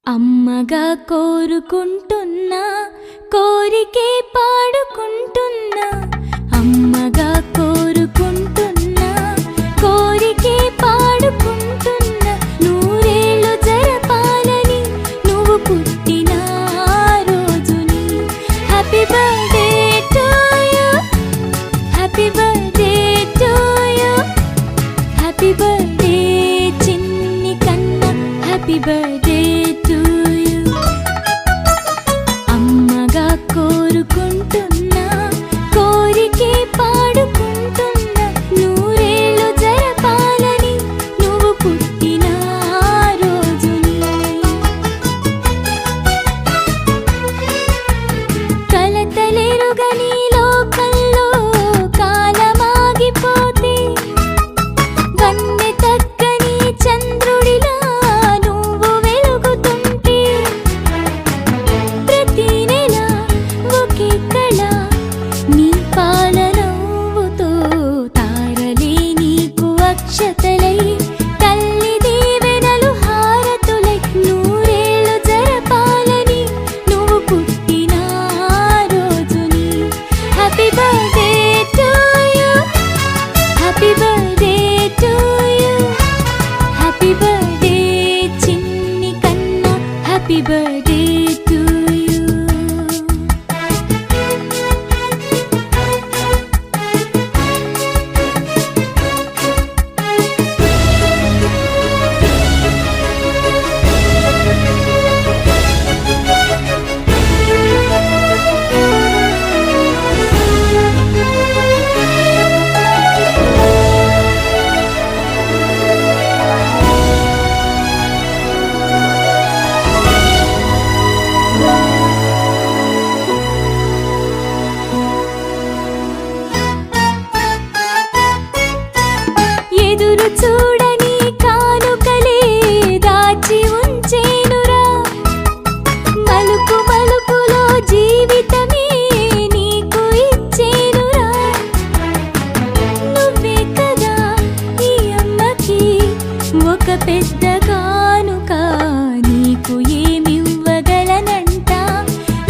అమ్మగా కోరుకుంటున్నా కోరికే పాడుకుంటున్నా అమ్మగా కోరుకుంటున్నా కోరికే పాడుకుంటున్నా నూరేళ్ళు జరపాలని నువ్వు పుట్టిన రోజుని happy birthday to you happy birthday to you happy birthday చిన్ని కన్నా హ్యాపీ బర్త్డే టు యు అమ్మగా కోరుకుంటున్నా కోరికే పాడుకుంటున్నా నూరేళ్ళు జరపాలని నువ్వు పుట్టిన రోజుని కలతలెరుగని లోకంలో కాలమాగిపోతే వన్నె తగ్గని చంద్రుడిలా నువ్వు వెలుగుతుంటే ప్రతి నెల ఒకే కళ నీ పాలనవ్వుతో తారలే నీకు అక్షతలై తల్లి దీవెనలు హారతులై నూరేళ్ళు జరపాలని నువ్వు పుట్టిన రోజుని happy birthday to you happy birthday to you happy birthday చిన్ని కన్నా హ్యాపీ బర్త్డే టు యు ఎదురు చూడని కానుకలే దాచి ఉంచేనురా మలుపు మలుపులో జీవితమే నీకు ఇచ్చేనురా నువ్వే కదా ఈ అమ్మకి ఒక పెద్ద కానుక నీకు ఏమివ్వగలనంట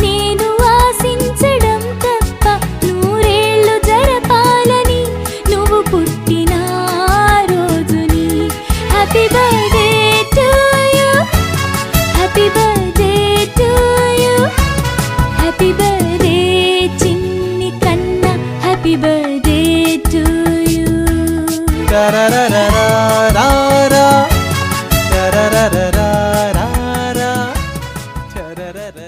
నేను ఆశించడం తప్ప నూరేళ్ళు జరపాలని నువ్వు పుట్టిన రోజుని happy birthday to you happy birthday to you happy birthday చిన్ని కన్నా happy birthday to you Da-da-da-da-da-da-da. Da-da-da-da-da-da-da. Da-da-da-da.